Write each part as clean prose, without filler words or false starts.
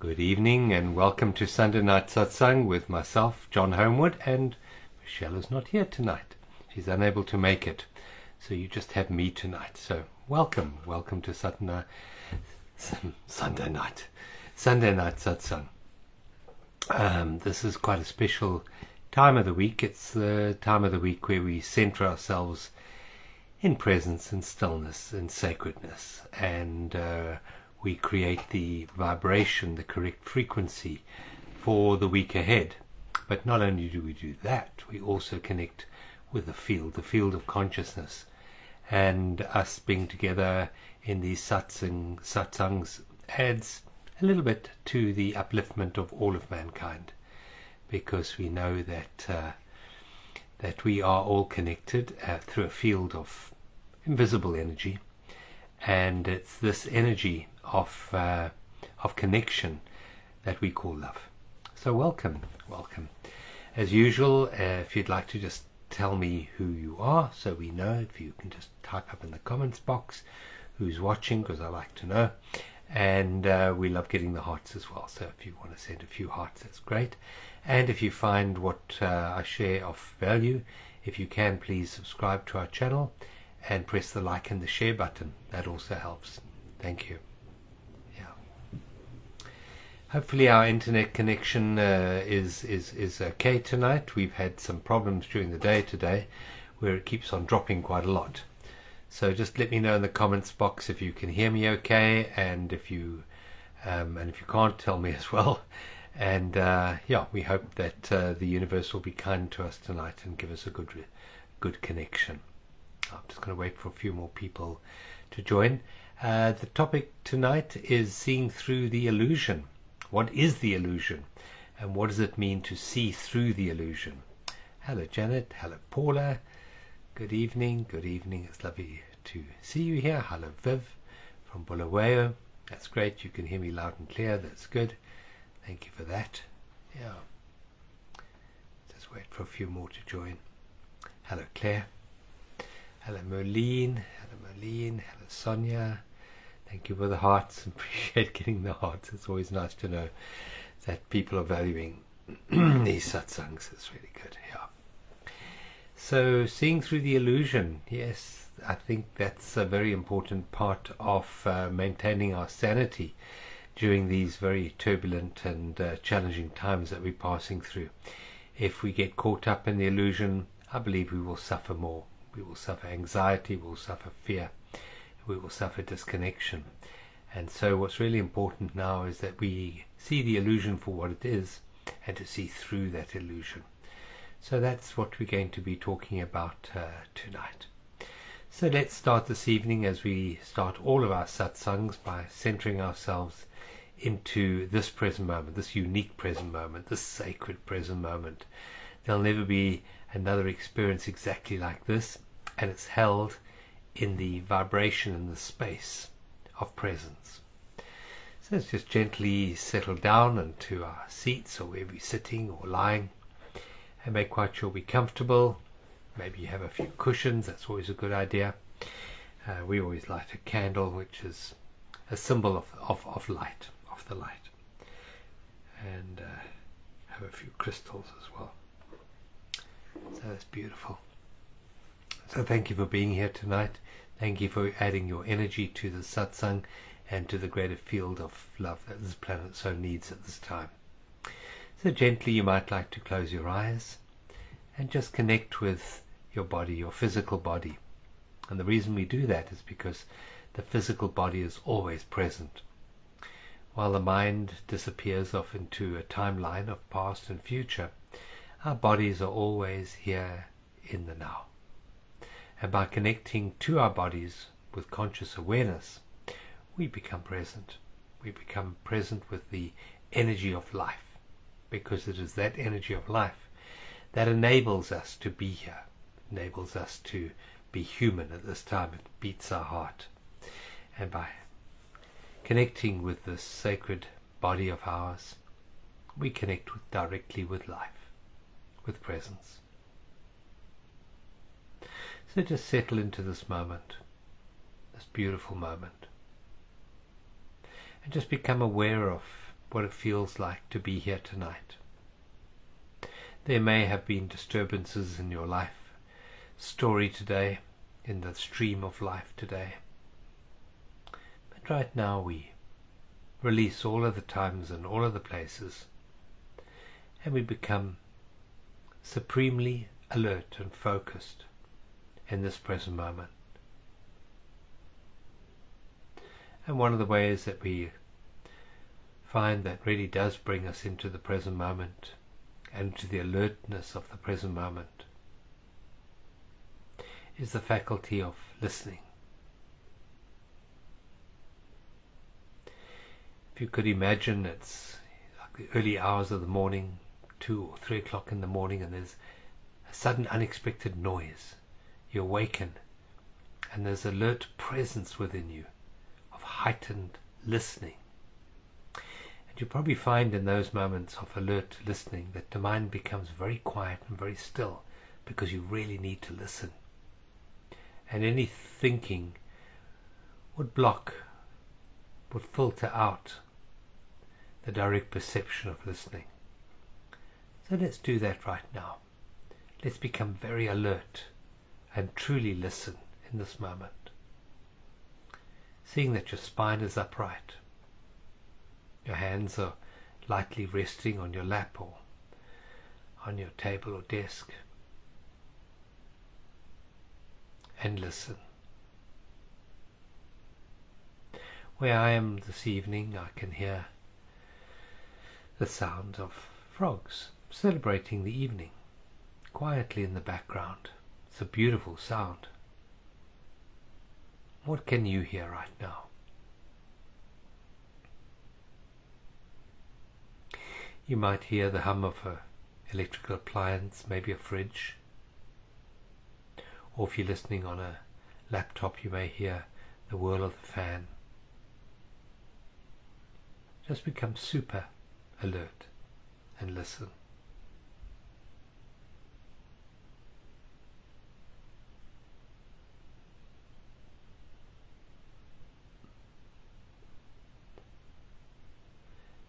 Good evening and welcome to Sunday Night Satsang with myself, John Homewood, and Michelle is not here tonight. She's unable to make it, so you just have me tonight. So welcome to Sunday Night Satsang. This is quite a special time of the week. It's the time of the week where we center ourselves in presence and stillness and sacredness, and we create the vibration, the correct frequency for the week ahead. But not only do we do that, we also connect with the field of consciousness. And us being together in these satsangs adds a little bit to the upliftment of all of mankind, because we know that we are all connected through a field of invisible energy, and it's this energy of connection that we call love. So welcome. As usual, if you'd like to just tell me who you are, so we know, if you can just type up in the comments box who's watching, because I like to know. And we love getting the hearts as well, so if you want to send a few hearts, that's great. And if you find what I share of value, if you can, please subscribe to our channel and press the like and the share button. That also helps. Thank you. Hopefully our internet connection is okay tonight. We've had some problems during the day today where it keeps on dropping quite a lot. So just let me know in the comments box if you can hear me okay, and if you can't, tell me as well. And we hope that the universe will be kind to us tonight and give us a good connection. I'm just going to wait for a few more people to join. The topic tonight is seeing through the illusion. What is the illusion, and what does it mean to see through the illusion? Hello Janet, hello Paula, good evening. It's lovely to see you here. Hello Viv from Bulawayo. That's great, you can hear me loud and clear, that's good. Thank you for that. Yeah. Just wait for a few more to join. Hello Claire. Hello Merlene. Hello Sonia. Thank you for the hearts. Appreciate getting the hearts. It's always nice to know that people are valuing these satsangs. It's really good. Yeah. So seeing through the illusion. Yes, I think that's a very important part of maintaining our sanity during these very turbulent and challenging times that we're passing through. If we get caught up in the illusion, I believe we will suffer more. We will suffer anxiety, we will suffer fear, we will suffer disconnection. And so what's really important now is that we see the illusion for what it is, and to see through that illusion. So that's what we're going to be talking about tonight. So let's start this evening, as we start all of our satsangs, by centering ourselves into this present moment, this unique present moment, this sacred present moment. There'll never be another experience exactly like this, and it's held in the vibration and the space of presence. So let's just gently settle down into our seats, or wherever we're sitting or lying, and make quite sure we're comfortable. Maybe you have a few cushions, that's always a good idea. We always light a candle, which is a symbol of light, of the light, and have a few crystals as well. So that's beautiful. So thank you for being here tonight. Thank you for adding your energy to the satsang and to the greater field of love that this planet so needs at this time. So gently you might like to close your eyes and just connect with your body, your physical body. And the reason we do that is because the physical body is always present. While the mind disappears off into a timeline of past and future, our bodies are always here in the now. And by connecting to our bodies with conscious awareness, we become present. We become present with the energy of life, because it is that energy of life that enables us to be here, enables us to be human at this time. It beats our heart. And by connecting with this sacred body of ours, we connect directly with life, with presence. So just settle into this moment, this beautiful moment, and just become aware of what it feels like to be here tonight. There may have been disturbances in your life story today, in the stream of life today. But right now we release all of the times and all of the places, and we become supremely alert and focused in this present moment. And one of the ways that we find that really does bring us into the present moment and to the alertness of the present moment is the faculty of listening. If you could imagine, it's like the early hours of the morning, 2 or 3 o'clock in the morning, and there's a sudden unexpected noise. You awaken, and there's alert presence within you of heightened listening. And you probably find in those moments of alert listening that the mind becomes very quiet and very still, because you really need to listen. And any thinking would block, would filter out the direct perception of listening. So let's do that right now. Let's become very alert and truly listen in this moment. Seeing that your spine is upright, your hands are lightly resting on your lap or on your table or desk, and listen. Where I am this evening, I can hear the sound of frogs celebrating the evening quietly in the background. It's a beautiful sound. What can you hear right now? You might hear the hum of an electrical appliance, maybe a fridge. Or if you're listening on a laptop, you may hear the whirl of the fan. Just become super alert and listen.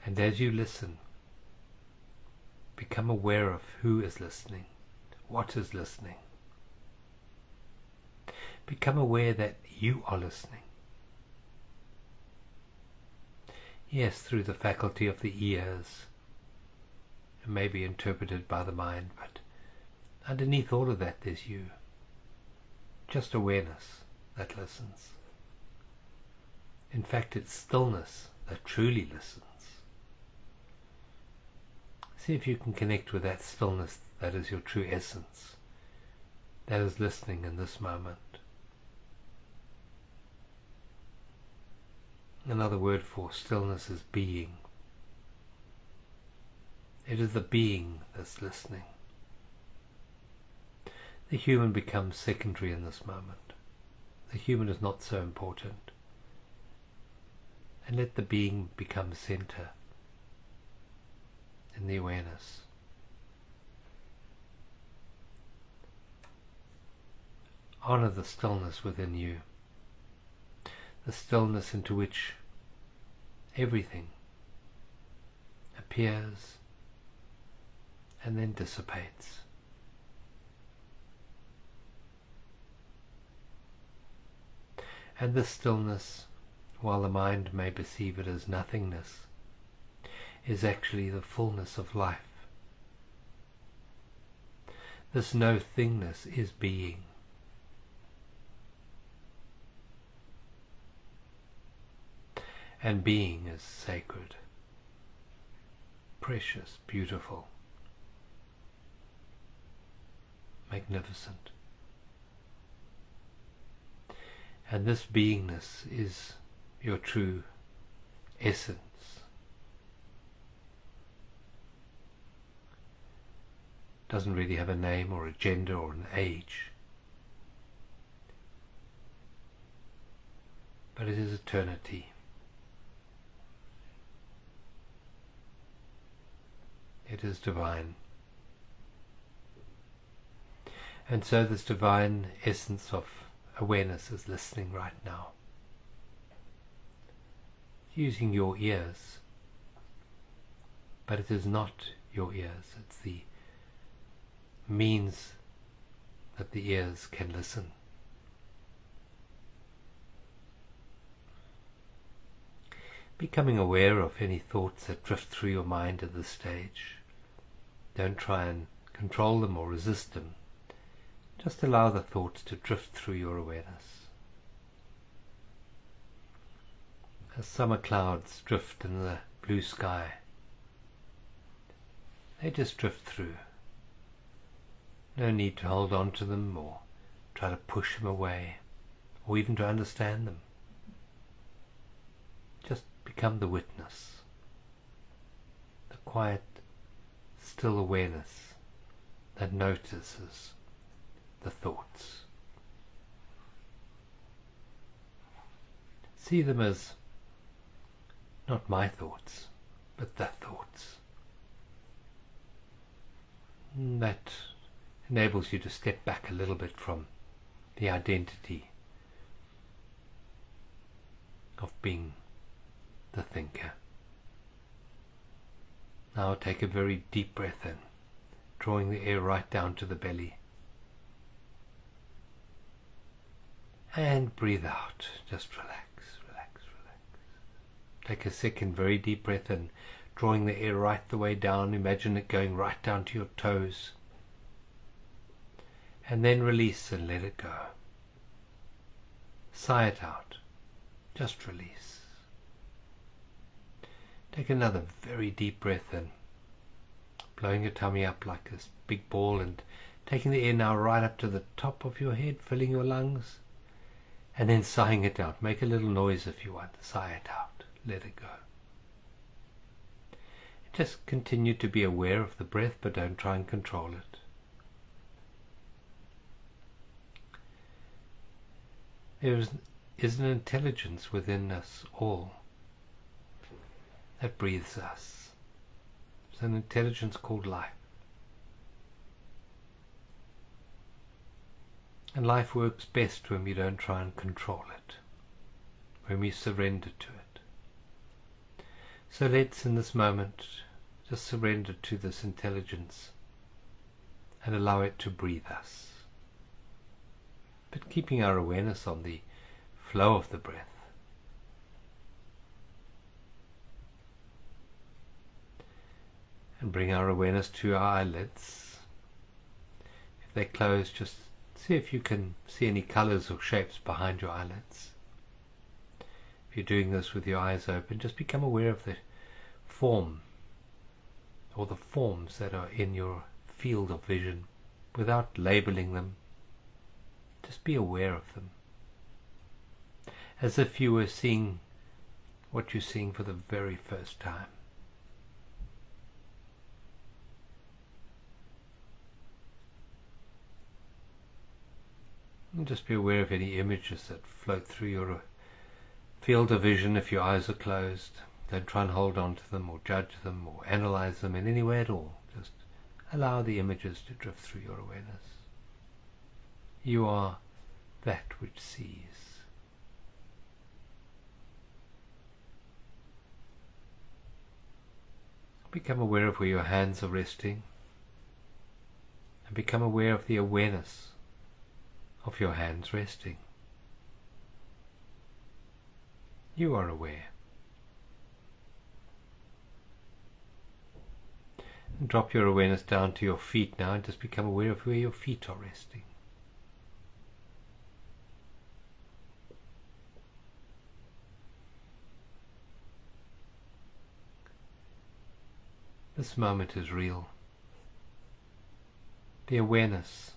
And as you listen, become aware of who is listening, what is listening. Become aware that you are listening. Yes, through the faculty of the ears. It may be interpreted by the mind, but underneath all of that there's you. Just awareness that listens. In fact, it's stillness that truly listens. See if you can connect with that stillness that is your true essence, that is listening in this moment. Another word for stillness is being. It is the being that's listening. The human becomes secondary in this moment. The human is not so important. And let the being become center in the awareness. Honor the stillness within you. The stillness into which everything appears and then dissipates. And this stillness, while the mind may perceive it as nothingness, is actually the fullness of life. This no-thingness is being. And being is sacred, precious, beautiful, magnificent. And this beingness is your true essence. Doesn't really have a name or a gender or an age, but it is eternity. It is divine. And so this divine essence of awareness is listening right now. Using your ears but it is not your ears. It's the means that the ears can listen. Becoming aware of any thoughts that drift through your mind at this stage. Don't try and control them or resist them. Just allow the thoughts to drift through your awareness. As summer clouds drift in the blue sky, they just drift through. No need to hold on to them or try to push them away or even to understand them. Just become the witness, the quiet, still awareness that notices the thoughts. See them as not my thoughts, but the thoughts. That enables you to step back a little bit from the identity of being the thinker. Now take a very deep breath in, drawing the air right down to the belly. And breathe out. Just relax, relax, relax. Take a second very deep breath in, drawing the air right the way down. Imagine it going right down to your toes. And then release and let it go. Sigh it out. Just release. Take another very deep breath in, blowing your tummy up like this big ball and taking the air now right up to the top of your head, filling your lungs, and then sighing it out. Make a little noise if you want. Sigh it out. Let it go. Just continue to be aware of the breath, but don't try and control it. There is an intelligence within us all that breathes us. It's an intelligence called life. And life works best when we don't try and control it, when we surrender to it. So let's, in this moment, just surrender to this intelligence and allow it to breathe us. But keeping our awareness on the flow of the breath. And bring our awareness to our eyelids. If they're closed, just see if you can see any colors or shapes behind your eyelids. If you're doing this with your eyes open, just become aware of the form or the forms that are in your field of vision without labeling them. Just be aware of them. As if you were seeing what you're seeing for the very first time. And just be aware of any images that float through your field of vision if your eyes are closed. Don't try and hold on to them or judge them or analyze them in any way at all. Just allow the images to drift through your awareness. You are that which sees. Become aware of where your hands are resting and become aware of the awareness of your hands resting. You are aware. And drop your awareness down to your feet now and just become aware of where your feet are resting. This moment is real. The awareness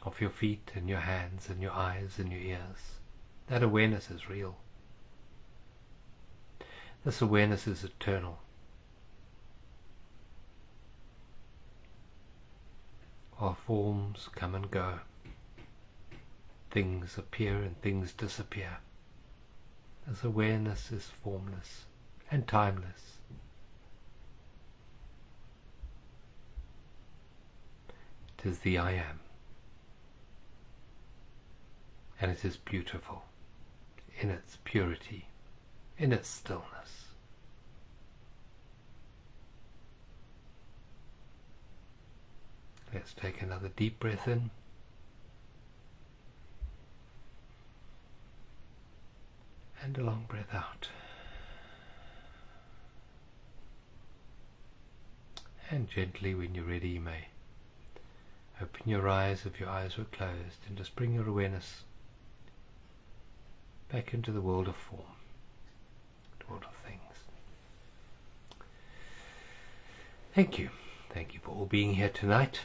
of your feet and your hands and your eyes and your ears, that awareness is real. This awareness is eternal. Our forms come and go. Things appear and things disappear. This awareness is formless and timeless. It is the I Am. And it is beautiful in its purity, in its stillness. Let's take another deep breath in. And a long breath out. And gently, when you're ready, you may open your eyes if your eyes were closed, and just bring your awareness back into the world of form, the world of things. Thank you. Thank you for all being here tonight.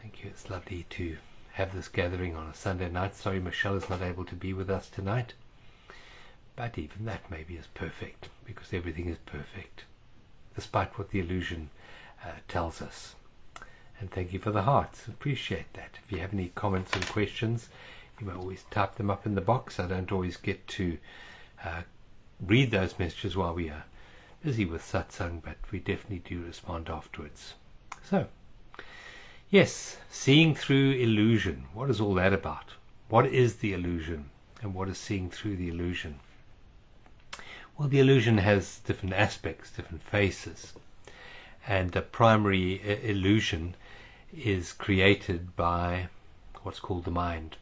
Thank you. It's lovely to have this gathering on a Sunday night. Sorry Michelle is not able to be with us tonight. But even that maybe is perfect, because everything is perfect, despite what the illusion tells us. And thank you for the hearts. Appreciate that. If you have any comments and questions, you may always type them up in the box. I don't always get to read those messages while we are busy with satsang, but we definitely do respond afterwards. So, yes, seeing through illusion. What is all that about? What is the illusion, and what is seeing through the illusion? Well, the illusion has different aspects, different faces, and the primary illusion is created by what's called the mind.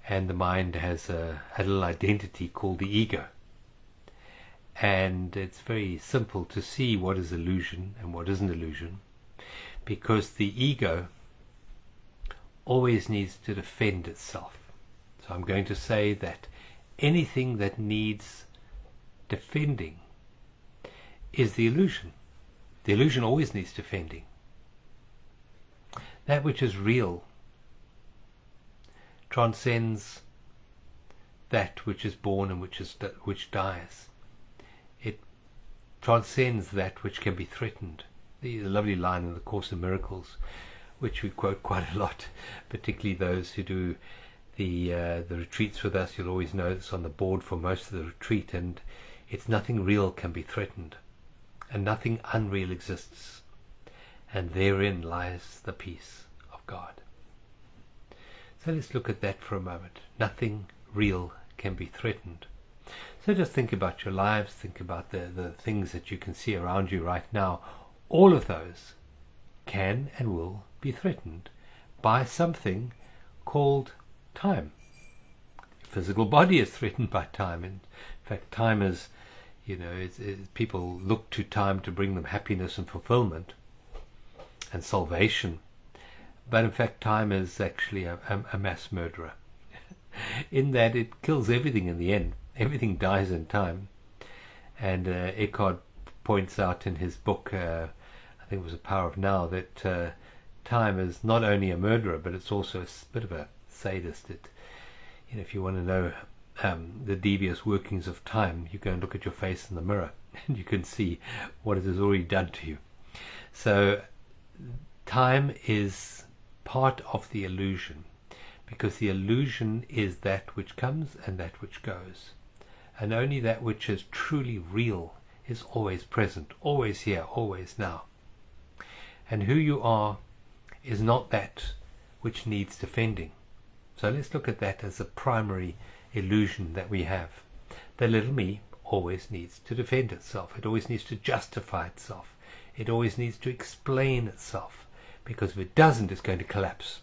And the mind has a little identity called the ego. And it's very simple to see what is illusion and what isn't illusion, because the ego always needs to defend itself. So I'm going to say that anything that needs defending is the illusion. The illusion always needs defending. That which is real transcends that which is born and which dies. It transcends that which can be threatened. The lovely line in the Course in Miracles, which we quote quite a lot, particularly those who do the retreats with us. You'll always know it's on the board for most of the retreat, and it's nothing real can be threatened, and nothing unreal exists, and therein lies the peace of God. So let's look at that for a moment. Nothing real can be threatened. So just think about your lives, think about the things that you can see around you right now. All of those can and will be threatened by something called time. Your physical body is threatened by time. In fact, time is, people look to time to bring them happiness and fulfillment and salvation. But in fact, time is actually a mass murderer, in that it kills everything in the end. Everything dies in time. And Eckhart points out in his book, I think it was The Power of Now, that time is not only a murderer, but it's also a bit of a sadist. If you want to know the devious workings of time, you go and look at your face in the mirror, and you can see what it has already done to you. So time is part of the illusion, because the illusion is that which comes and that which goes, and only that which is truly real is always present, always here, always now. And who you are is not that which needs defending. So let's look at that as a primary illusion that we have. The little me always needs to defend itself. It always needs to justify itself. It always needs to explain itself, because if it doesn't, it's going to collapse.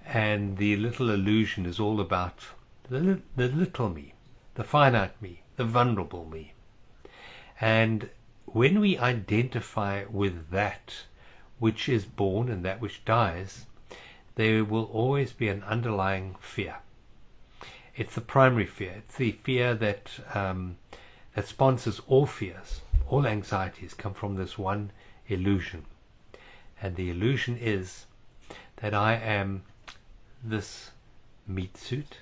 And the little illusion is all about the little me, the finite me, the vulnerable me. And when we identify with that which is born and that which dies, there will always be an underlying fear. It's the primary fear. It's the fear that sponsors all fears. All anxieties come from this one illusion. And the illusion is that I am this meat suit,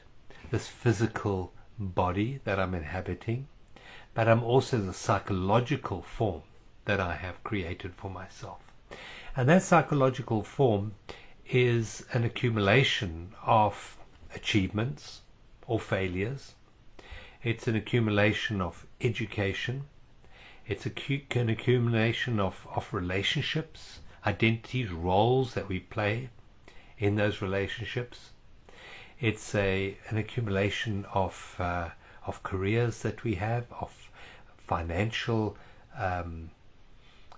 this physical body that I'm inhabiting, but I'm also the psychological form that I have created for myself. And that psychological form is an accumulation of achievements or failures. It's an accumulation of education. It's an accumulation of relationships, identities, roles that we play in those relationships. It's an accumulation of careers that we have, of financial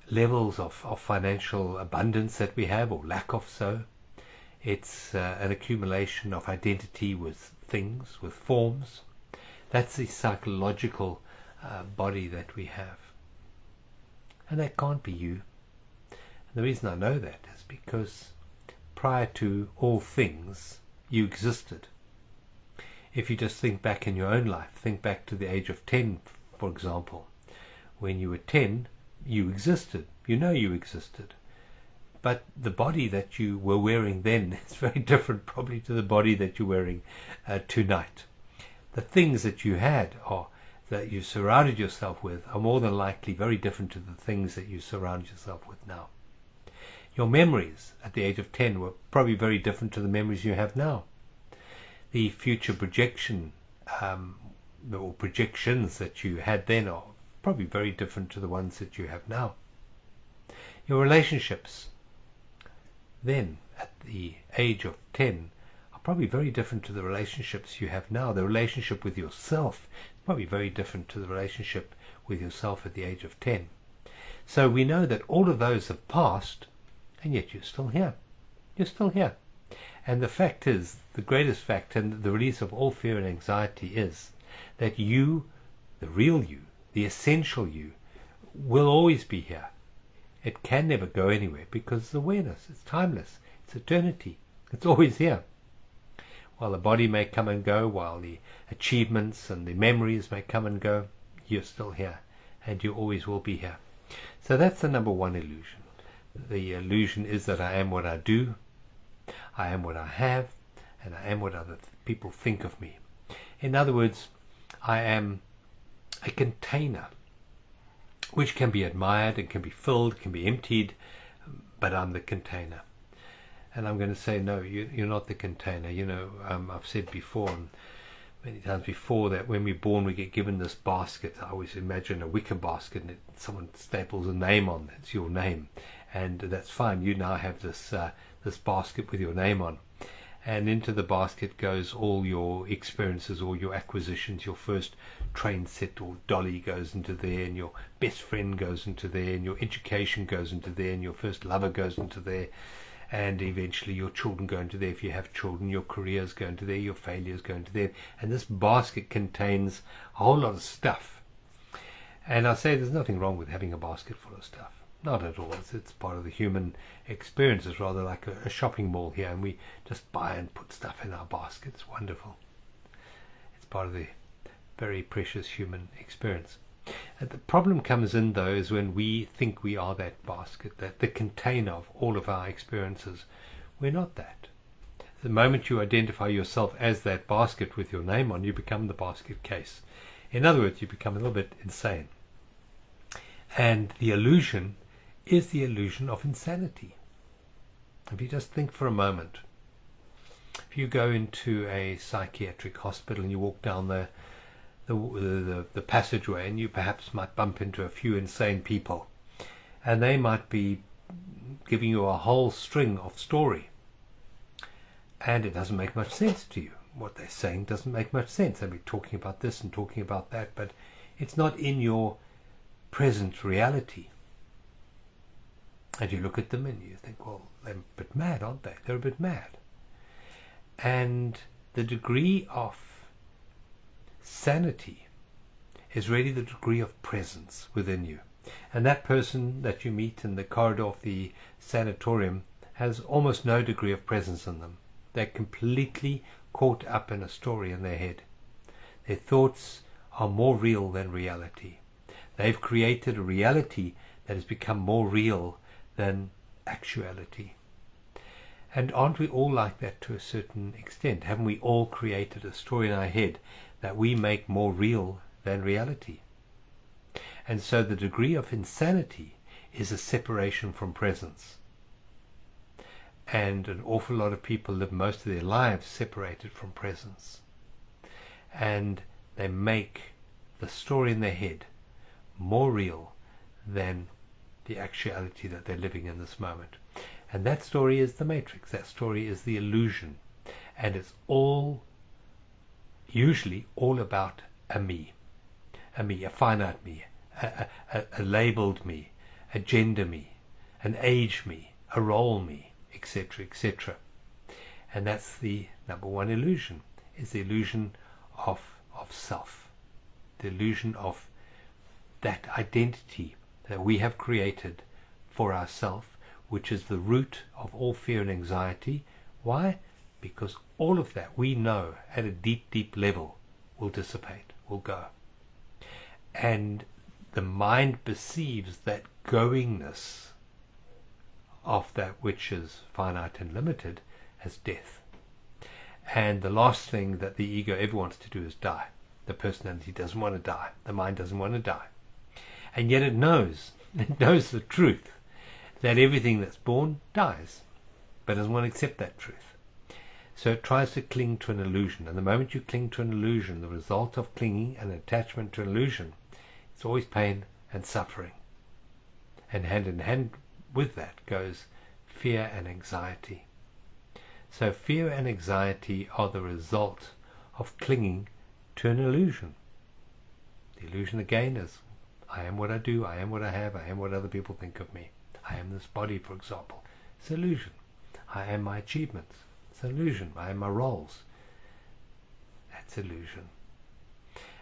levels of financial abundance that we have, or lack of so. It's an accumulation of identity with things, with forms. That's the psychological body that we have. And that can't be you. And the reason I know that is because prior to all things, you existed. If you just think back in your own life, think back to the age of 10, for example. When you were 10, you existed. You know you existed. But the body that you were wearing then is very different probably to the body that you're wearing tonight. The things that you had, or that you surrounded yourself with, are more than likely very different to the things that you surround yourself with now. Your memories at the age of 10 were probably very different to the memories you have now. The future projection or projections that you had then are probably very different to the ones that you have now. Your relationships then at the age of 10 are probably very different to the relationships you have now. The relationship with yourself is probably very different to the relationship with yourself at the age of 10. So we know that all of those have passed, and yet you're still here. You're still here. And the fact is, the greatest fact, and the release of all fear and anxiety, is that you, the real you, the essential you, will always be here. It can never go anywhere because it's awareness. It's timeless. It's eternity. It's always here. While the body may come and go, while the achievements and the memories may come and go, you're still here, and you always will be here. So that's the number one illusion. The illusion is that I am what I do, I am what I have, and I am what other people think of me. In other words, I am a container which can be admired and can be filled, can be emptied, but I'm the container. And I'm going to say, no, you're not the container. You know, I've said before, and many times before, that when we're born we get given this basket. I always imagine a wicker basket, and someone staples a name on. It's your name, and that's fine. You now have this this basket with your name on, and into the basket goes all your experiences, all your acquisitions. Your first train set or dolly goes into there, and your best friend goes into there, and your education goes into there, and your first lover goes into there, and eventually your children go into there. If you have children, your careers go into there, your failures go into there, and this basket contains a whole lot of stuff. And I say there's nothing wrong with having a basket full of stuff. Not at all. It's part of the human experience. It's rather like a shopping mall here, and we just buy and put stuff in our basket. It's wonderful. It's part of the very precious human experience. And the problem comes in, though, is when we think we are that basket, that the container of all of our experiences. We're not that. The moment you identify yourself as that basket with your name on, you become the basket case. In other words, you become a little bit insane. And the illusion is the illusion of insanity. If you just think for a moment, if you go into a psychiatric hospital and you walk down the passageway, and you perhaps might bump into a few insane people, and they might be giving you a whole string of story, and it doesn't make much sense to you. What they're saying doesn't make much sense. They'll be talking about this and talking about that, but it's not in your present reality. And you look at them and you think, well, they're a bit mad, aren't they? They're a bit mad. And the degree of sanity is really the degree of presence within you. And that person that you meet in the corridor of the sanatorium has almost no degree of presence in them. They're completely caught up in a story in their head. Their thoughts are more real than reality. They've created a reality that has become more real than actuality. And aren't we all like that to a certain extent? Haven't we all created a story in our head that we make more real than reality? And so the degree of insanity is a separation from presence. And an awful lot of people live most of their lives separated from presence. And they make the story in their head more real than the actuality that they're living in this moment. And that story is the matrix. That story is the illusion. And it's all, usually, all about a me, a finite me, a labeled me, a gender me, an age me, a role me, etc., etc. And that's the number one illusion, is the illusion of self, the illusion of that identity that we have created for ourselves, which is the root of all fear and anxiety. Why? Because all of that we know at a deep, deep level will dissipate, will go. And the mind perceives that goingness of that which is finite and limited as death. And the last thing that the ego ever wants to do is die. The personality doesn't want to die. The mind doesn't want to die. And yet it knows the truth, that everything that's born dies, but doesn't want to accept that truth. So it tries to cling to an illusion. And the moment you cling to an illusion, the result of clinging and attachment to an illusion, it's always pain and suffering. And hand in hand with that goes fear and anxiety. So fear and anxiety are the result of clinging to an illusion. The illusion again is, I am what I do, I am what I have, I am what other people think of me. I am this body, for example. It's an illusion. I am my achievements. It's an illusion. I am my roles. That's illusion.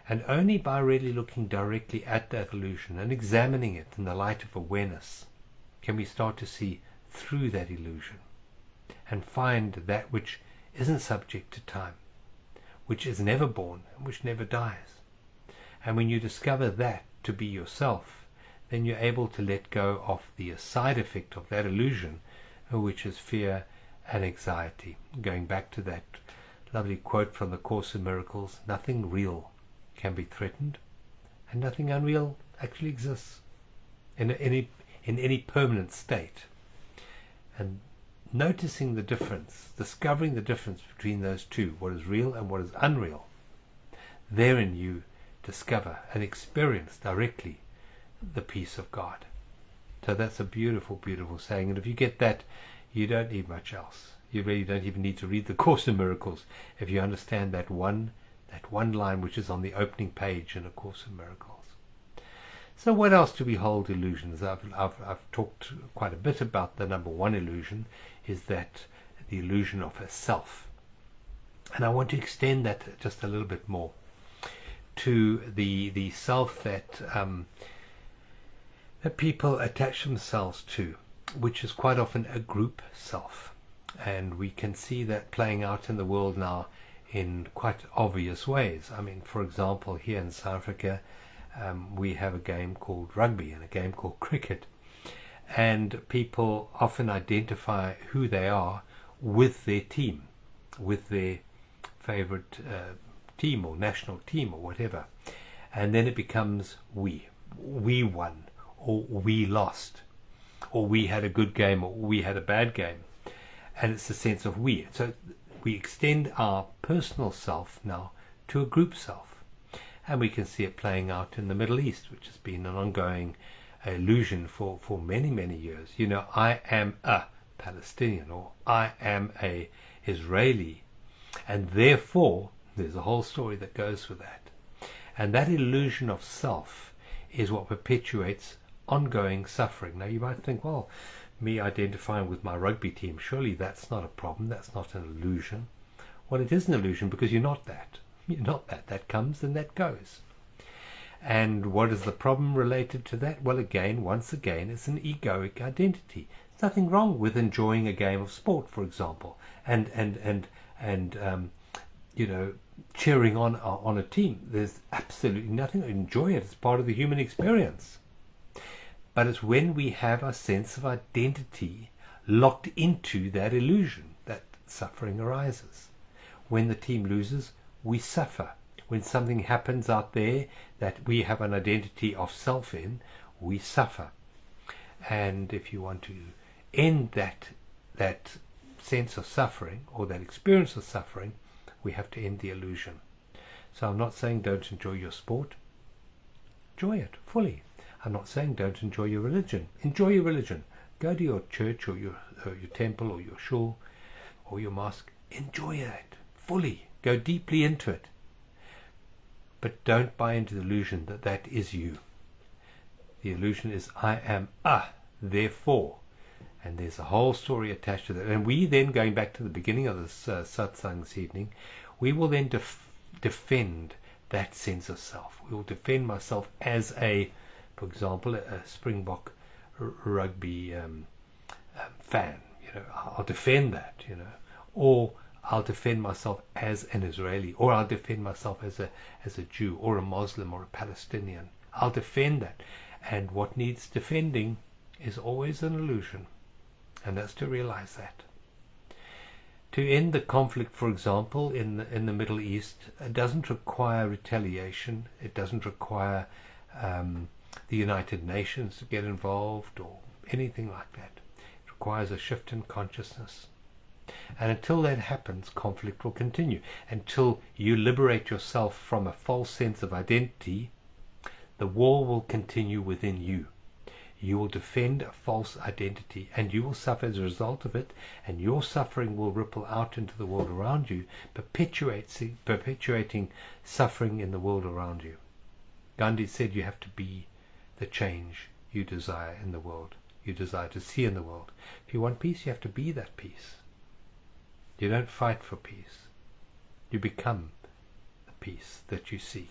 And only by really looking directly at that illusion and examining it in the light of awareness can we start to see through that illusion and find that which isn't subject to time, which is never born and which never dies. And when you discover that to be yourself, then you're able to let go of the side effect of that illusion, which is fear and anxiety. Going back to that lovely quote from the Course in Miracles, nothing real can be threatened, and nothing unreal actually exists in any permanent state. And noticing the difference, discovering the difference between those two, what is real and what is unreal, therein you discover and experience directly the peace of God. So that's a beautiful, beautiful saying. And if you get that, you don't need much else. You really don't even need to read the Course in Miracles if you understand that one line which is on the opening page in A Course in Miracles. So what else do we hold illusions? I've talked quite a bit about the number one illusion, is that the illusion of a self. And I want to extend that just a little bit more to the self that people attach themselves to, which is quite often a group self. And we can see that playing out in the world now in quite obvious ways. I mean, for example, here in South Africa, we have a game called rugby and a game called cricket. And people often identify who they are with their team, with their favorite team or national team or whatever. And then it becomes we won, or we lost, or we had a good game, or we had a bad game. And it's the sense of we. So we extend our personal self now to a group self. And we can see it playing out in the Middle East, which has been an ongoing illusion for many, many years. You know, I am a Palestinian, or I am a Israeli. And therefore, there's a whole story that goes with that. And that illusion of self is what perpetuates ongoing suffering. Now you might think, well, me identifying with my rugby team, surely that's not a problem, that's not an illusion. Well, it is an illusion because you're not that. You're not that. That comes and that goes. And what is the problem related to that? Well, once again, it's an egoic identity. There's nothing wrong with enjoying a game of sport, for example, and you know, cheering on a team. There's absolutely nothing. Enjoy it. It's part of the human experience. But it's when we have a sense of identity locked into that illusion that suffering arises. When the team loses, we suffer. When something happens out there that we have an identity of self in, we suffer. And if you want to end that sense of suffering, or that experience of suffering, we have to end the illusion. So I'm not saying don't enjoy your sport. Enjoy it fully. I'm not saying don't enjoy your religion. Enjoy your religion. Go to your church or your temple or your shul or your mosque. Enjoy it fully. Go deeply into it. But don't buy into the illusion that that is you. The illusion is I am therefore. And there's a whole story attached to that. And we then, going back to the beginning of this satsang this evening, we will then defend that sense of self. We will defend myself as for example, a Springbok rugby fan. I'll defend that, or I'll defend myself as an Israeli, or I'll defend myself as a Jew, or a Muslim, or a Palestinian. I'll defend that. And what needs defending is always an illusion. And that's to realize that. To end the conflict, for example, in the Middle East, it doesn't require retaliation. It doesn't require the United Nations to get involved or anything like that. It requires a shift in consciousness. And until that happens, conflict will continue. Until you liberate yourself from a false sense of identity, the war will continue within you. You will defend a false identity, and you will suffer as a result of it, and your suffering will ripple out into the world around you, perpetuating suffering in the world around you. Gandhi said you have to be the change you desire in the world, you desire to see in the world. If you want peace, you have to be that peace. You don't fight for peace. You become the peace that you seek.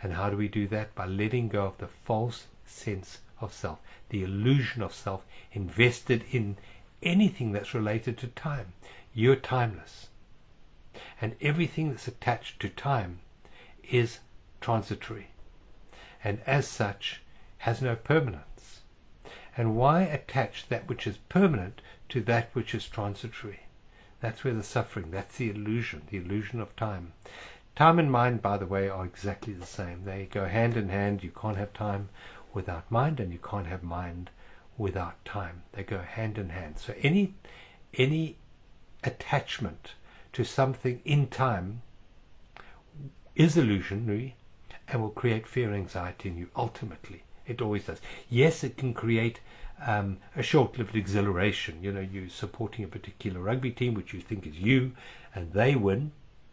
And how do we do that? By letting go of the false sense of self, the illusion of self invested in anything that's related to time. You're timeless. And everything that's attached to time is transitory. And as such, has no permanence. And why attach that which is permanent to that which is transitory? That's where the suffering, that's the illusion of time. Time and mind, by the way, are exactly the same. They go hand in hand. You can't have time without mind, and you can't have mind without time. They go hand in hand. So any attachment to something in time is illusionary and will create fear and anxiety in you ultimately. It always does. Yes, it can create a short-lived exhilaration. You're supporting a particular rugby team which you think is you, and they win,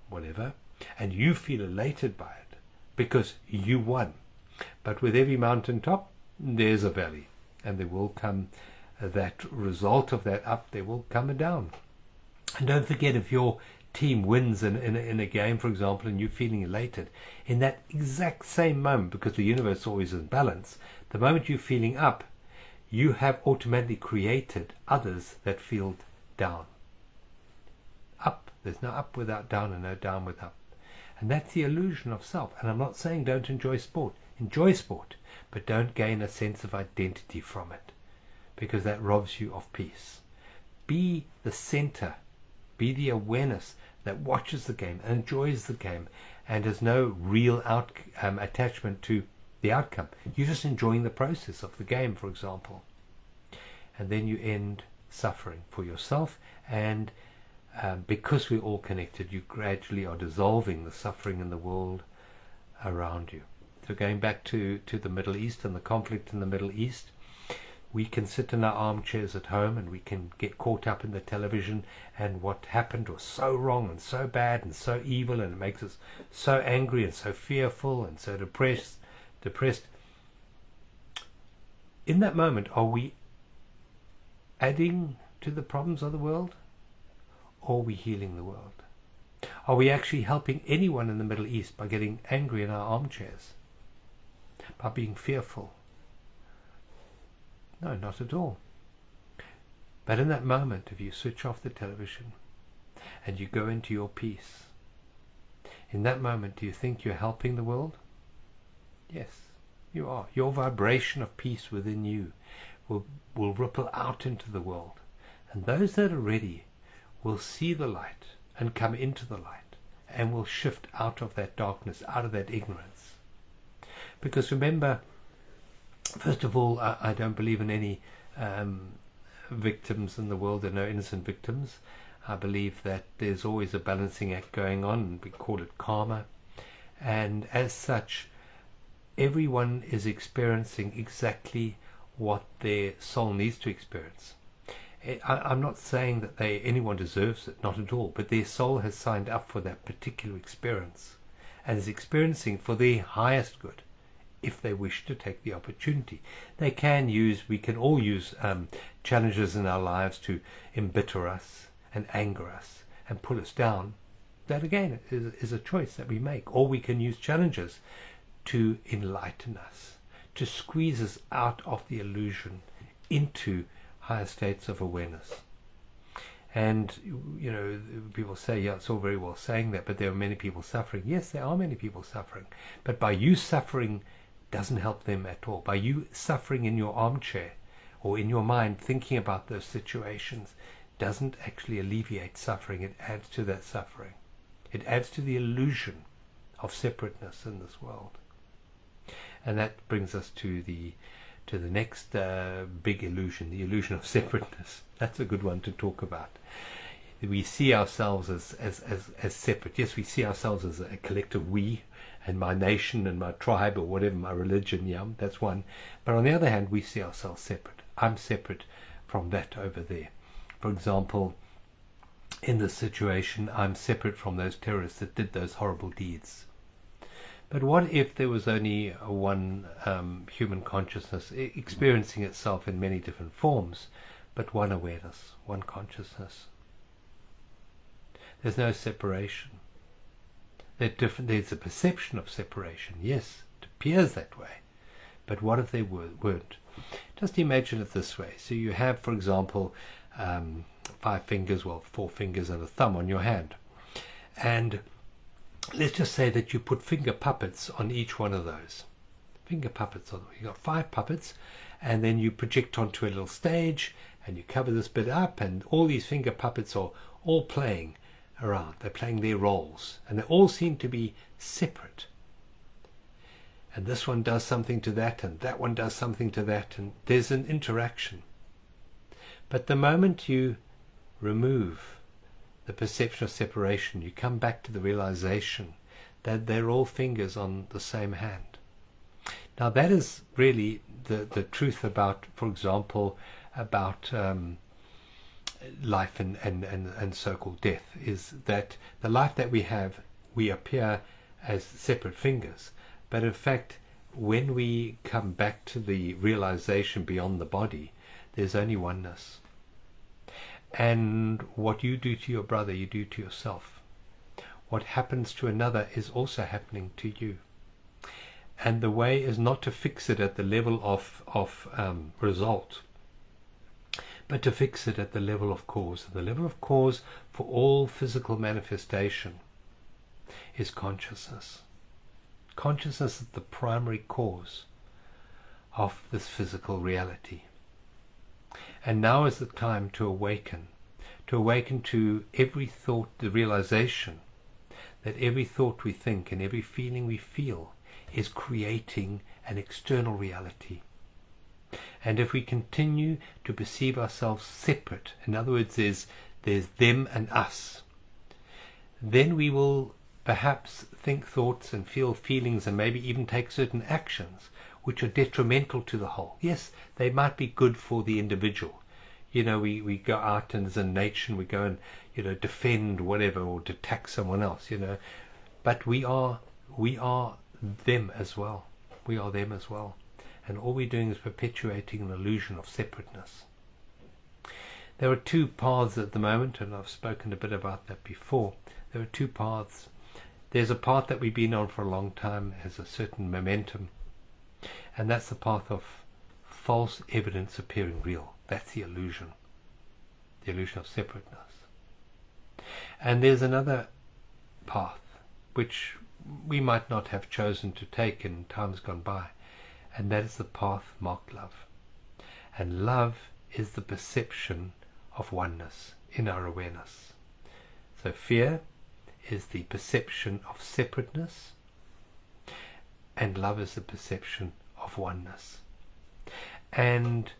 whatever, and you feel elated by it because you won. But with every mountaintop, there's a valley, and there will come that result of that up, there will come a down. And don't forget, if your team wins in a game, for example, and you're feeling elated, in that exact same moment, because the universe is always in balance, the moment you're feeling up, you have automatically created others that feel down. Up. There's no up without down, and no down with up. And that's the illusion of self. And I'm not saying don't enjoy sport. Enjoy sport, but don't gain a sense of identity from it, because that robs you of peace. Be the center. Be the awareness that watches the game and enjoys the game and has no real attachment to the outcome. You're just enjoying the process of the game, for example. And then you end suffering for yourself, and because we're all connected, you gradually are dissolving the suffering in the world around you. So going back to the Middle East and the conflict in the Middle East, we can sit in our armchairs at home and we can get caught up in the television, and what happened was so wrong and so bad and so evil, and it makes us so angry and so fearful and so depressed. In that moment, are we adding to the problems of the world, or are we healing the world? Are we actually helping anyone in the Middle East by getting angry in our armchairs, by being fearful? No, not at all. But in that moment, if you switch off the television and you go into your peace, in that moment, do you think you're helping the world? Yes, you are. Your vibration of peace within you will ripple out into the world. And those that are ready will see the light and come into the light, and will shift out of that darkness, out of that ignorance. Because remember, first of all, I don't believe in any victims in the world. There are no innocent victims. I believe that there's always a balancing act going on, and we call it karma. And as such, everyone is experiencing exactly what their soul needs to experience. I'm not saying that anyone deserves it, not at all, but their soul has signed up for that particular experience and is experiencing for their highest good if they wish to take the opportunity. We can all use challenges in our lives to embitter us and anger us and pull us down. That again is a choice that we make. Or we can use challenges to enlighten us, to squeeze us out of the illusion into higher states of awareness. And, you know, people say, yeah, it's all very well saying that, but there are many people suffering. Yes, there are many people suffering. But by you suffering doesn't help them at all. By you suffering in your armchair or in your mind thinking about those situations doesn't actually alleviate suffering. It adds to that suffering. It adds to the illusion of separateness in this world. And that brings us to the next big illusion, the illusion of separateness. That's a good one to talk about. We see ourselves as separate. Yes, we see ourselves as a collective we, and my nation and my tribe or whatever, my religion, yeah, that's one. But on the other hand, we see ourselves separate. I'm separate from that over there. For example, in this situation, I'm separate from those terrorists that did those horrible deeds. But what if there was only one human consciousness experiencing itself in many different forms, but one awareness, one consciousness? There's no separation. There's a perception of separation. Yes, it appears that way. But what if they weren't? Just imagine it this way. So you have, for example, 5 fingers, 4 fingers and a thumb on your hand. And let's just say that you put finger puppets on each one of those. Finger puppets. You've got 5 puppets, and then you project onto a little stage, and you cover this bit up, and all these finger puppets are all playing around. They're playing their roles, and they all seem to be separate. And this one does something to that, and that one does something to that, and there's an interaction. But the moment you remove the perception of separation, you come back to the realization that they're all fingers on the same hand. Now that is really the truth about, for example, about life and so-called death, is that the life that we have, we appear as separate fingers. But in fact, when we come back to the realization beyond the body, there's only oneness. And what you do to your brother, you do to yourself. What happens to another is also happening to you. And the way is not to fix it at the level of result, but to fix it at the level of cause. And the level of cause for all physical manifestation is consciousness. Consciousness is the primary cause of this physical reality. And now is the time to awaken to every thought, the realization that every thought we think and every feeling we feel is creating an external reality. And if we continue to perceive ourselves separate, in other words, there's them and us, then we will perhaps think thoughts and feel feelings and maybe even take certain actions which are detrimental to the whole. Yes, they might be good for the individual. You know, we go out and as a nation, we go and, you know, defend whatever or to attack someone else, you know. But we are them as well. We are them as well. And all we're doing is perpetuating an illusion of separateness. There are 2 paths at the moment, and I've spoken a bit about that before. There are 2 paths. There's a path that we've been on for a long time, has a certain momentum, and that's the path of false evidence appearing real. That's the illusion of separateness. And there's another path which we might not have chosen to take in times gone by, and that is the path marked love. And love is the perception of oneness in our awareness. So fear is the perception of separateness, and love is the perception of oneness. And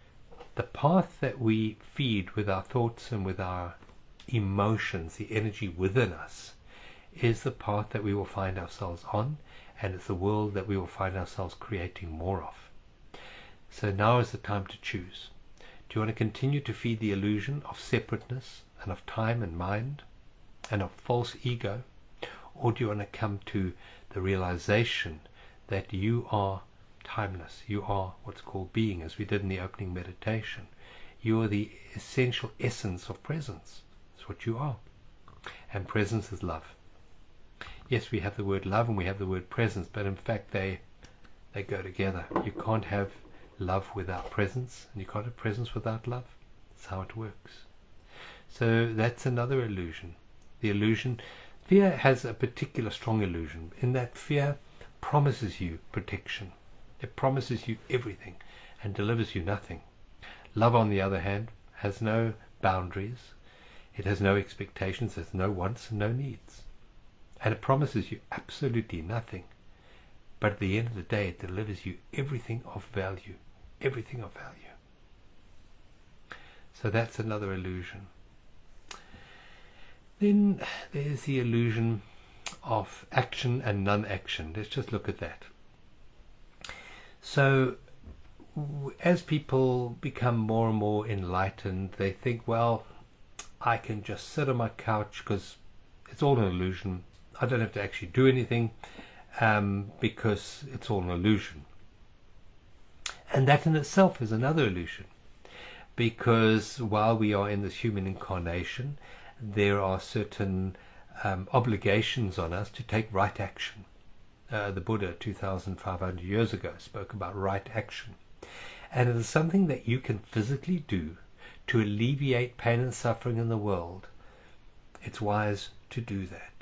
the path that we feed with our thoughts and with our emotions, the energy within us, is the path that we will find ourselves on, and it's the world that we will find ourselves creating more of. So now is the time to choose. Do you want to continue to feed the illusion of separateness and of time and mind and of false ego, or do you want to come to the realization that you are timeless. You are what's called being, as we did in the opening meditation. You are the essential essence of presence. That's what you are. And presence is love. Yes, we have the word love and we have the word presence, but in fact they go together. You can't have love without presence, and you can't have presence without love. That's how it works. So that's another illusion. The illusion, fear has a particular strong illusion, in that fear promises you protection. It promises you everything and delivers you nothing. Love, on the other hand, has no boundaries. It has no expectations, has no wants and no needs. And it promises you absolutely nothing. But at the end of the day, it delivers you everything of value. Everything of value. So that's another illusion. Then there's the illusion of action and non-action. Let's just look at that. So as people become more and more enlightened, they think, well, I can just sit on my couch because it's all an illusion. I don't have to actually do anything because it's all an illusion. And that in itself is another illusion, because while we are in this human incarnation, there are certain obligations on us to take right action. The Buddha 2,500 years ago spoke about right action. And it is something that you can physically do to alleviate pain and suffering in the world. It's wise to do that.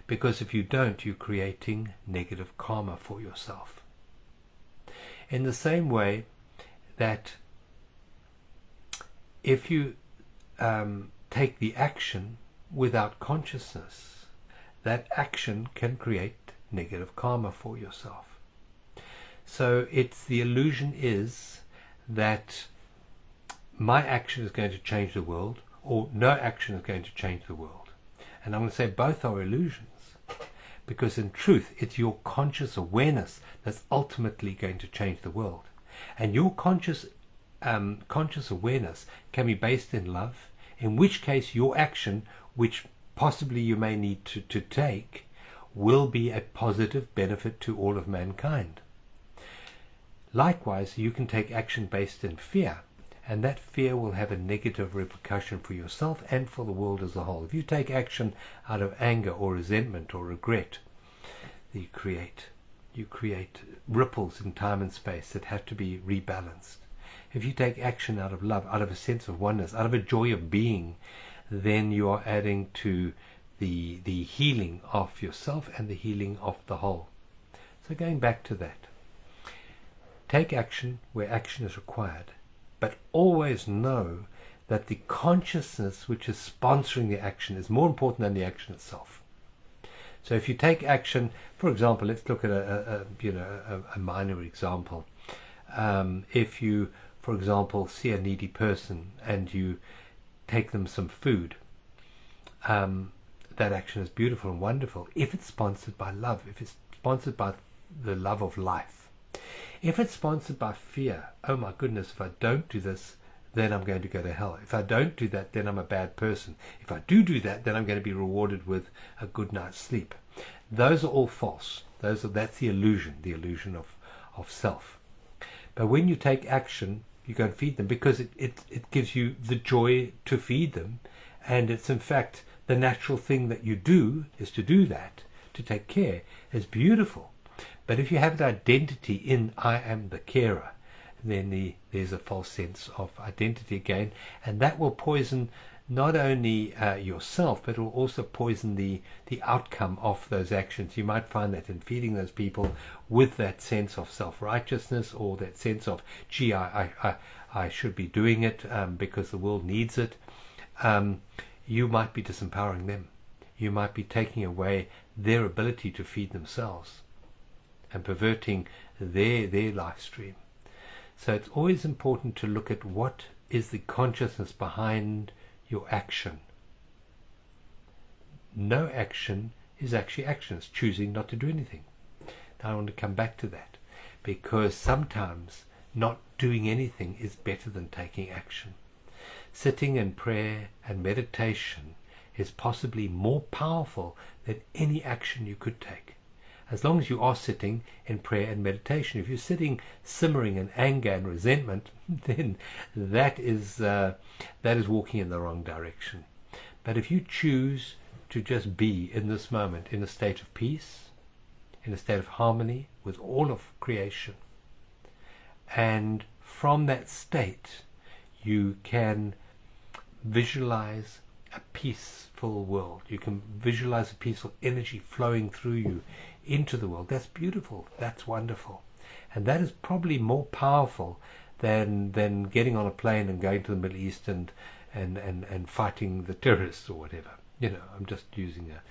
Because if you don't, you're creating negative karma for yourself. In the same way that if you take the action without consciousness, that action can create negative karma for yourself. So the illusion is that my action is going to change the world, or no action is going to change the world. And I'm going to say both are illusions, because in truth it's your conscious awareness that's ultimately going to change the world. And your conscious awareness can be based in love, in which case your action, which possibly you may need to take, will be a positive benefit to all of mankind. Likewise, you can take action based in fear, and that fear will have a negative repercussion for yourself and for the world as a whole. If you take action out of anger or resentment or regret, you create ripples in time and space that have to be rebalanced. If you take action out of love, out of a sense of oneness, out of a joy of being, then you are adding to the healing of yourself and the healing of the whole. So going back to that, take action where action is required, but always know that the consciousness which is sponsoring the action is more important than the action itself. So if you take action, for example, let's look at a minor example. If you, for example, see a needy person and you take them some food, that action is beautiful and wonderful if it's sponsored by love, if it's sponsored by the love of life. If it's sponsored by fear, oh my goodness, if I don't do this, then I'm going to go to hell. If I don't do that, then I'm a bad person. If I do that, then I'm going to be rewarded with a good night's sleep. Those are all false. That's the illusion of self. But when you take action, you go and feed them, because it gives you the joy to feed them, and it's in fact the natural thing that you do is to do that, to take care. Is beautiful. But if you have an identity in I am the carer, then there's a false sense of identity again, and that will poison not only yourself, but it will also poison the outcome of those actions. You might find that in feeding those people with that sense of self-righteousness, or that sense of, gee, I should be doing it because the world needs it, you might be disempowering them. You might be taking away their ability to feed themselves and perverting their life stream. So it's always important to look at what is the consciousness behind your action. No action is actually action. It's choosing not to do anything. Now I want to come back to that, because sometimes not doing anything is better than taking action. Sitting in prayer and meditation is possibly more powerful than any action you could take. as long as you are sitting in prayer and meditation. If you're sitting simmering in anger and resentment, then that is walking in the wrong direction. But if you choose to just be in this moment in a state of peace, in a state of harmony with all of creation, and from that state you can visualize a peaceful world. You can visualize a peaceful energy flowing through you into the world. That's beautiful. That's wonderful. And that is probably more powerful than getting on a plane and going to the Middle East and fighting the terrorists or whatever. I'm just using a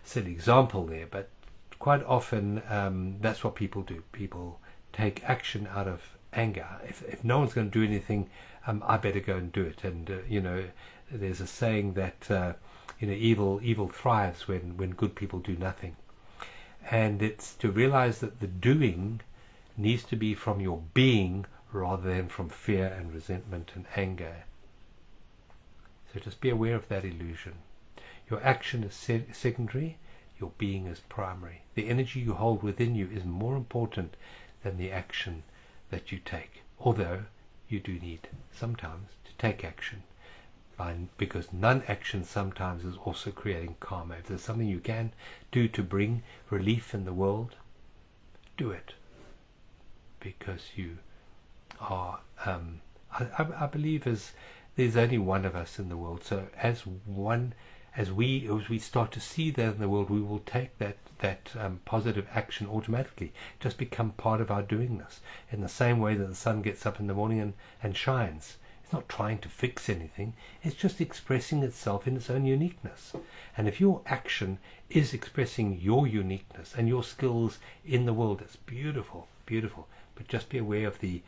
silly example there, but quite often that's what people do. People take action out of anger. If no one's going to do anything, I better go and do it. And there's a saying that evil thrives when good people do nothing. And it's to realize that the doing needs to be from your being rather than from fear and resentment and anger. So just be aware of that illusion. Your action is secondary, your being is primary. The energy you hold within you is more important than the action that you take, although you do need sometimes to take action, because non-action sometimes is also creating karma. If there's something you can do to bring relief in the world, do it, because you are I believe there's only one of us in the world. So as we start to see that in the world, we will take that positive action automatically, just become part of our doingness. In the same way that the sun gets up in the morning and shines. It's not trying to fix anything. It's just expressing itself in its own uniqueness. And if your action is expressing your uniqueness and your skills in the world, it's beautiful, beautiful. But just be aware of the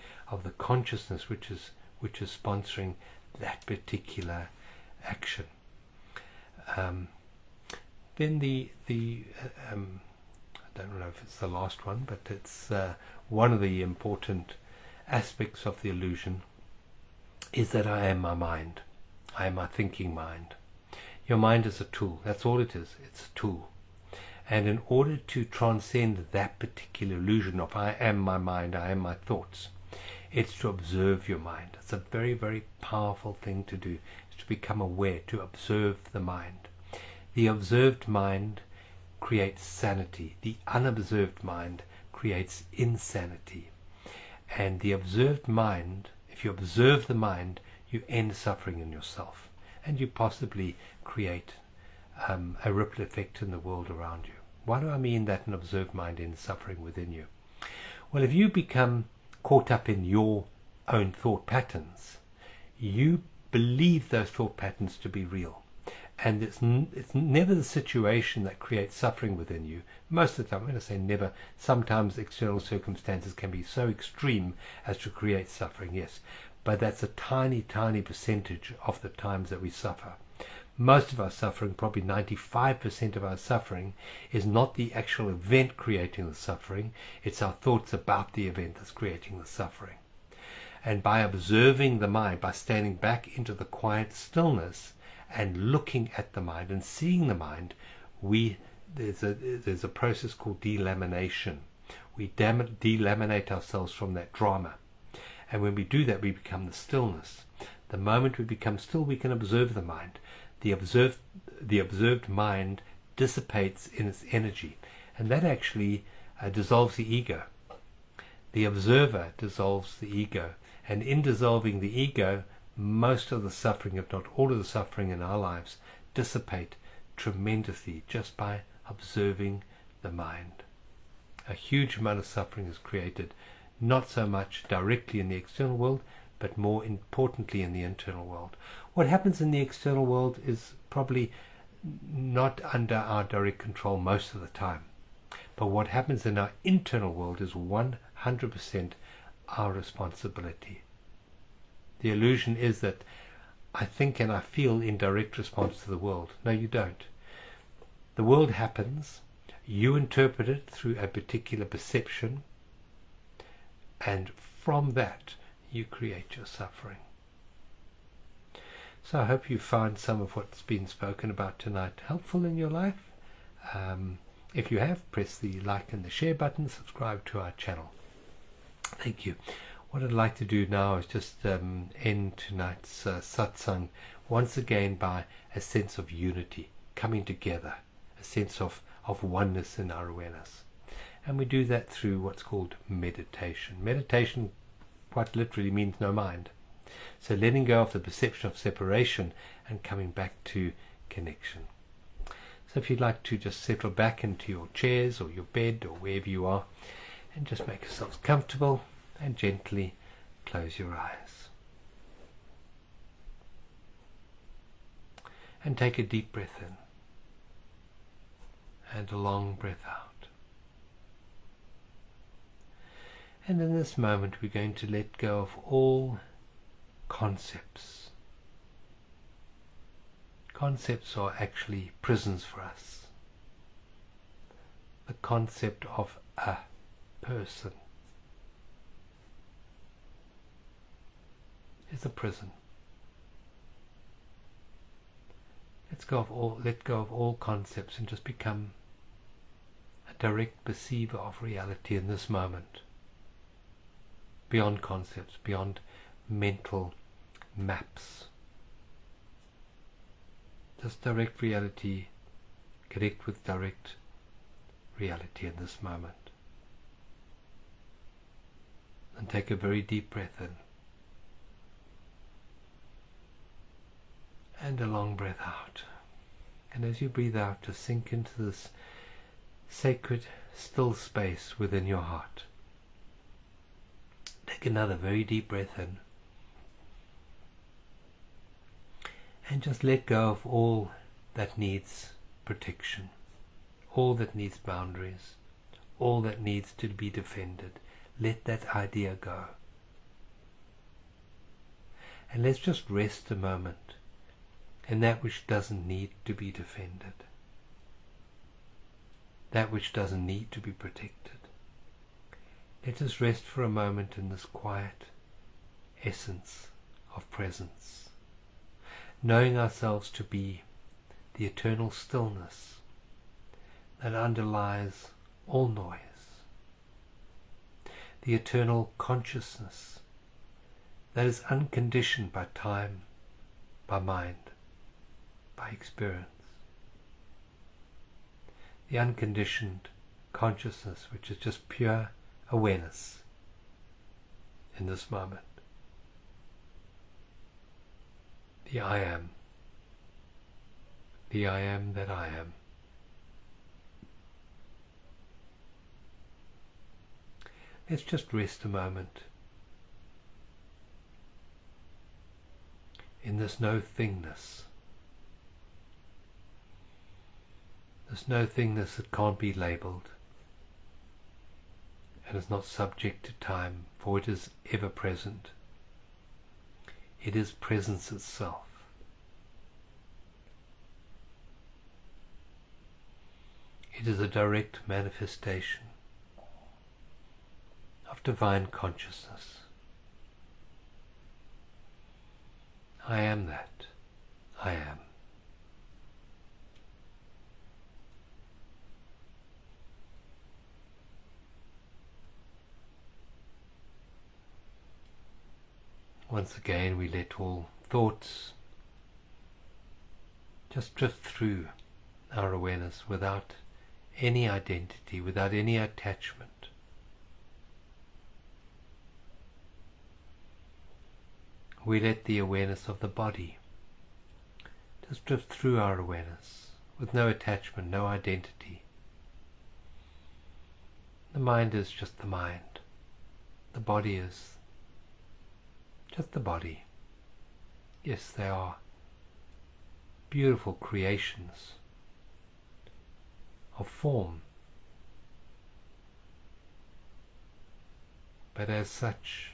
consciousness which is sponsoring that particular action. Then I don't know if it's the last one, but it's one of the important aspects of the illusion is that I am my mind. I am my thinking mind. Your mind is a tool. That's all it is. It's a tool. And in order to transcend that particular illusion of I am my mind, I am my thoughts, it's to observe your mind. It's a very, very powerful thing to do. It's to become aware, to observe the mind. The observed mind creates sanity. The unobserved mind creates insanity. And the observed mind, if you observe the mind, you end suffering in yourself. And you possibly create a ripple effect in the world around you. Why do I mean that an observed mind ends suffering within you? Well, if you become caught up in your own thought patterns, you believe those thought patterns to be real. And it's never the situation that creates suffering within you. Most of the time, I'm going to say never, sometimes external circumstances can be so extreme as to create suffering, yes. But that's a tiny, tiny percentage of the times that we suffer. Most of our suffering, probably 95% of our suffering, is not the actual event creating the suffering. It's our thoughts about the event that's creating the suffering. And by observing the mind, by standing back into the quiet stillness and looking at the mind and seeing the mind, there's a process called delamination. We delaminate ourselves from that drama. And when we do that, we become the stillness. The moment we become still, we can observe the mind. The observed mind dissipates in its energy, and that actually dissolves the ego. The observer dissolves the ego, and in dissolving the ego, most of the suffering, if not all of the suffering in our lives, dissipate tremendously just by observing the mind. A huge amount of suffering is created, not so much directly in the external world, but more importantly in the internal world. What happens in the external world is probably not under our direct control most of the time. But what happens in our internal world is 100% our responsibility. The illusion is that I think and I feel in direct response to the world. No, you don't. The world happens, you interpret it through a particular perception, and from that you create your suffering. So I hope you find some of what's been spoken about tonight helpful in your life. If you have, press the like and the share button, subscribe to our channel. Thank you. What I'd like to do now is just end tonight's satsang once again by a sense of unity, coming together, a sense of oneness in our awareness. And we do that through what's called meditation. Meditation quite literally means no mind. So letting go of the perception of separation and coming back to connection. So if you'd like to just settle back into your chairs or your bed or wherever you are, and just make yourselves comfortable and gently close your eyes. And take a deep breath in and a long breath out. And in this moment we're going to let go of all concepts. Concepts are actually prisons for us. The concept of a person is a prison. Let go of all concepts and just become a direct perceiver of reality in this moment. Beyond concepts, beyond mental maps. Just direct reality, connect with direct reality in this moment. And take a very deep breath in. And a long breath out. And as you breathe out, just sink into this sacred, still space within your heart. Take another very deep breath in. And just let go of all that needs protection, all that needs boundaries, all that needs to be defended. Let that idea go. And let's just rest a moment in that which doesn't need to be defended, that which doesn't need to be protected. Let us rest for a moment in this quiet essence of presence, knowing ourselves to be the eternal stillness that underlies all noise, the eternal consciousness that is unconditioned by time, by mind, by experience, the unconditioned consciousness which is just pure awareness in this moment. The I am that I am. Let's just rest a moment in this no-thingness. This no-thingness that can't be labelled and is not subject to time, for it is ever present. It is presence itself. It is a direct manifestation of divine consciousness. I am that. I am. Once again, we let all thoughts just drift through our awareness without any identity, without any attachment. We let the awareness of the body just drift through our awareness with no attachment, no identity. The mind is just the mind. The body is just the body. Yes, they are beautiful creations of form, but as such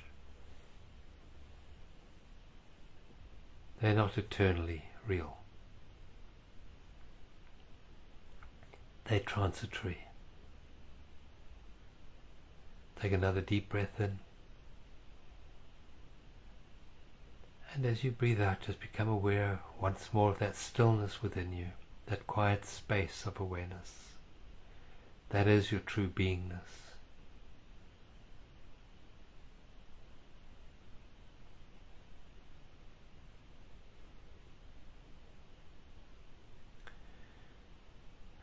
they're not eternally real. They're transitory. Take another deep breath in. And as you breathe out, just become aware once more of that stillness within you, that quiet space of awareness. That is your true beingness.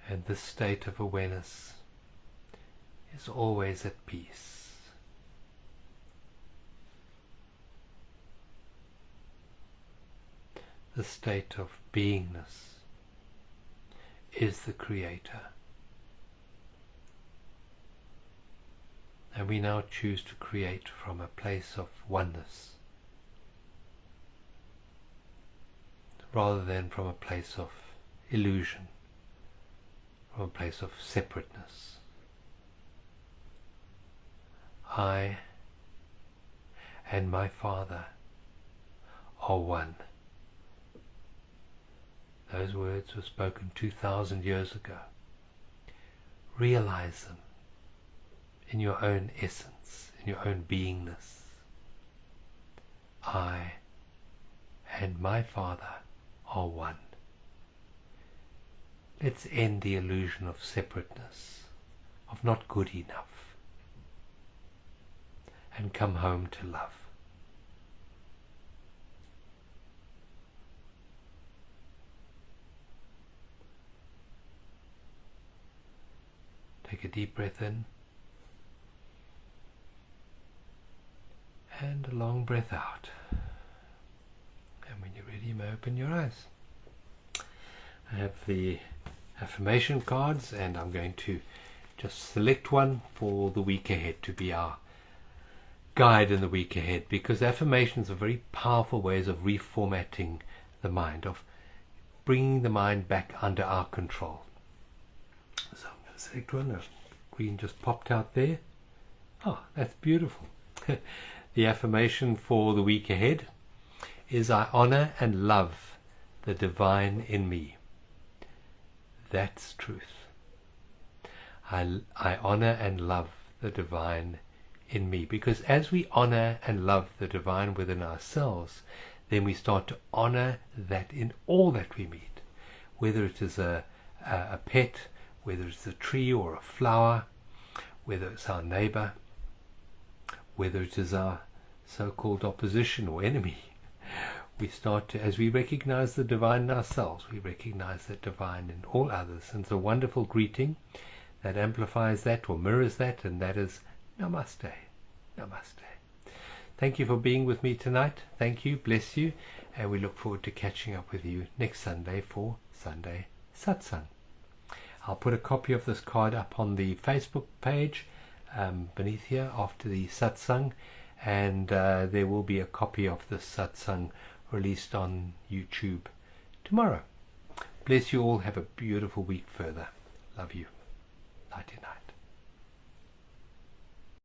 And this state of awareness is always at peace. The state of beingness is the creator. And we now choose to create from a place of oneness, rather than from a place of illusion, from a place of separateness. I and my Father are one. Those words were spoken 2,000 years ago. Realize them in your own essence, in your own beingness. I and my Father are one. Let's end the illusion of separateness, of not good enough, and come home to love. Take a deep breath in and a long breath out. And when you're ready, you may open your eyes. I have the affirmation cards, and I'm going to just select one for the week ahead to be our guide in the week ahead, because affirmations are very powerful ways of reformatting the mind, of bringing the mind back under our control. So I'm going to select one. The green just popped out there. Oh, that's beautiful. The affirmation for the week ahead is, I honor and love the divine in me. That's truth. I honor and love the divine in me, because as we honor and love the divine within ourselves, then we start to honor that in all that we meet, whether it is a pet, whether it's a tree or a flower, whether it's our neighbor, whether it is our so-called opposition or enemy. We start to, as we recognize the divine in ourselves, we recognize the divine in all others. And it's a wonderful greeting that amplifies that or mirrors that, and that is Namaste. Namaste. Thank you for being with me tonight. Thank you, bless you, and we look forward to catching up with you next Sunday for Sunday Satsang. I'll put a copy of this card up on the Facebook page beneath here after the Satsang, and there will be a copy of the Satsang released on YouTube tomorrow. Bless you all. Have a beautiful week further. Love you. Nighty night.